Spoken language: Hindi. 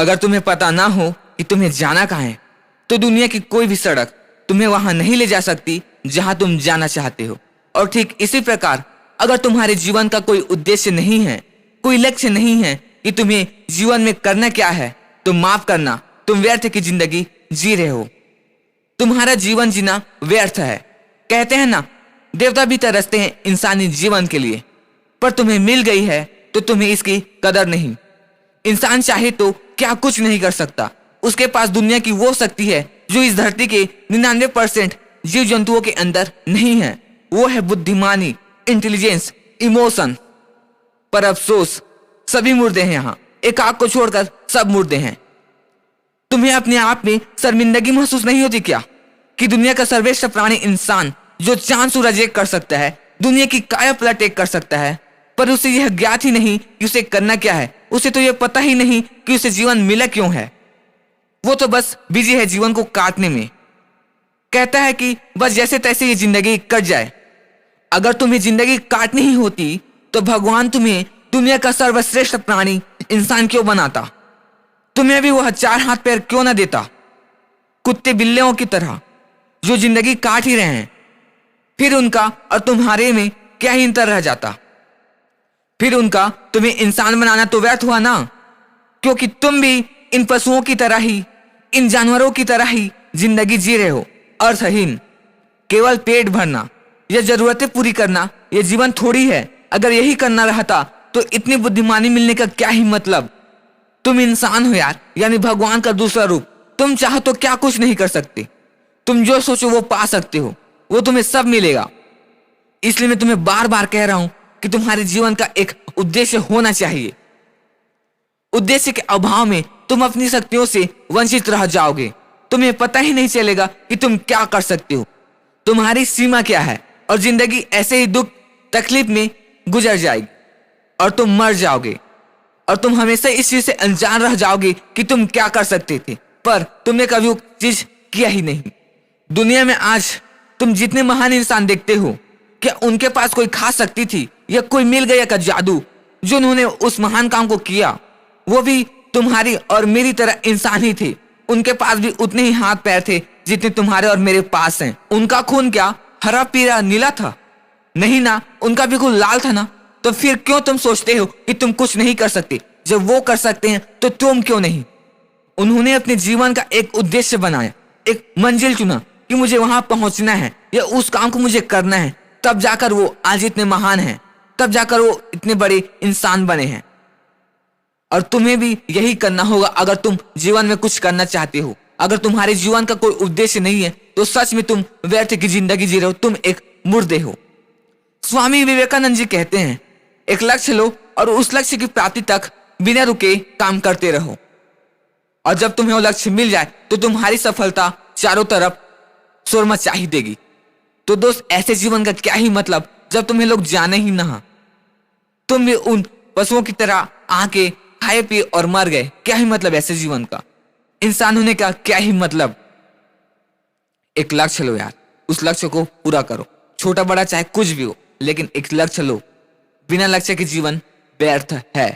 अगर तुम्हें पता ना हो कि तुम्हें जाना कहाँ है, तो दुनिया की कोई भी सड़क तुम्हें वहां नहीं ले जा सकती जहां तुम जाना चाहते हो। और ठीक इसी प्रकार अगर तुम्हारे जीवन का कोई उद्देश्य नहीं है, कोई लक्ष्य नहीं है कि तुम्हें जीवन में करना क्या है, तो माफ करना, तुम व्यर्थ की जिंदगी जी रहे हो। तुम्हारा जीवन जीना व्यर्थ है। कहते हैं ना, देवता भी तरसते हैं इंसानी जीवन के लिए, पर तुम्हें मिल गई है तो तुम्हें इसकी कदर नहीं। इंसान चाहे तो क्या कुछ नहीं कर सकता। उसके पास दुनिया की वो शक्ति है जो इस धरती के 99% जीव जंतुओं के अंदर नहीं है। वो है बुद्धिमानी, इंटेलिजेंस, इमोशन। पर अफसोस, सभी मुर्दे हैं यहाँ। एक आग को छोड़कर सब मुर्दे हैं। तुम्हें अपने आप में शर्मिंदगी महसूस नहीं होती क्या कि दुनिया का सर्वश्रेष्ठ प्राणी इंसान, जो चांद सूरज एक कर सकता है, दुनिया की काया पलट एक कर सकता है, पर उसे यह ज्ञात ही नहीं कि उसे करना क्या है। उसे तो यह पता ही नहीं कि उसे जीवन मिला क्यों है। वो तो बस बिजी है जीवन को काटने में। कहता है कि बस जैसे तैसे ये जिंदगी कट जाए। अगर तुम्हें जिंदगी काटनी ही होती तो भगवान तुम्हें दुनिया का सर्वश्रेष्ठ प्राणी इंसान क्यों बनाता? तुम्हें भी वह 4 हाथ पैर क्यों ना देता? कुत्ते बिल्लियों की तरह जो जिंदगी काट ही रहे हैं। फिर उनका और तुम्हारे में क्या ही अंतर रह जाता? फिर उनका तुम्हें इंसान बनाना तो व्यर्थ हुआ ना, क्योंकि तुम भी इन पशुओं की तरह ही, इन जानवरों की तरह ही जिंदगी जी रहे हो, अर्थहीन। केवल पेट भरना या जरूरतें पूरी करना यह जीवन थोड़ी है। अगर यही करना रहता तो इतनी बुद्धिमानी मिलने का क्या ही मतलब? तुम इंसान हो यार, यानी भगवान का दूसरा रूप। तुम चाहो तो क्या कुछ नहीं कर सकते। तुम जो सोचो वो पा सकते हो, वो तुम्हें सब मिलेगा। इसलिए मैं तुम्हें बार बार कह रहा हूं कि तुम्हारे जीवन का एक उद्देश्य होना चाहिए। उद्देश्य के अभाव में तुम अपनी शक्तियों से वंचित रह जाओगे। तुम्हें पता ही नहीं चलेगा कि तुम क्या कर सकते हो, तुम्हारी सीमा क्या है, और जिंदगी ऐसे ही दुख तकलीफ में गुजर जाएगी और तुम मर जाओगे। और तुम हमेशा इस चीज से अनजान रह जाओगे कि तुम क्या कर सकते थे, पर तुमने कभी वो चीज किया ही नहीं। दुनिया में आज तुम जितने महान इंसान देखते हो, क्या उनके पास कोई खास शक्ति थी या कोई मिल गया का जादू जो उन्होंने उस महान काम को किया? वो भी तुम्हारी और मेरी तरह इंसान ही थे। उनके पास भी उतने ही हाथ पैर थे जितने तुम्हारे और मेरे पास हैं। उनका खून क्या हरा पीला नीला था? नहीं ना, उनका भी खून लाल था ना। तो फिर क्यों तुम सोचते हो कि तुम कुछ नहीं कर सकते? जब वो कर सकते हैं तो तुम क्यों नहीं? उन्होंने अपने जीवन का एक उद्देश्य बनाया, एक मंजिल चुना कि मुझे वहां पहुंचना है या उस काम को मुझे करना है। तब जाकर वो आज इतने महान हैं, तब जाकर वो इतने बड़े इंसान बने हैं। और तुम्हें भी यही करना होगा अगर तुम जीवन में कुछ करना चाहते हो। अगर तुम्हारे जीवन का कोई उद्देश्य नहीं है तो सच में तुम व्यर्थ की जिंदगी जी रहे हो, तुम एक मुर्दे हो। स्वामी विवेकानंद जी कहते हैं, एक लक्ष्य लो और उस लक्ष्य की प्राप्ति तक बिना रुके काम करते रहो। और जब तुम्हें वो लक्ष्य मिल जाए तो तुम्हारी सफलता चारों तरफ शोर मचा ही देगी। तो दोस्त, ऐसे जीवन का क्या ही मतलब जब तुम्हें लोग जाने ही ना। तुम भी उन पशुओं की तरह आके खाए पिए और मर गए। क्या ही मतलब ऐसे जीवन का? इंसान होने का क्या ही मतलब? एक लक्ष्य लो यार, उस लक्ष्य को पूरा करो, छोटा बड़ा चाहे कुछ भी हो, लेकिन एक लक्ष्य लो। बिना लक्ष्य के जीवन व्यर्थ है।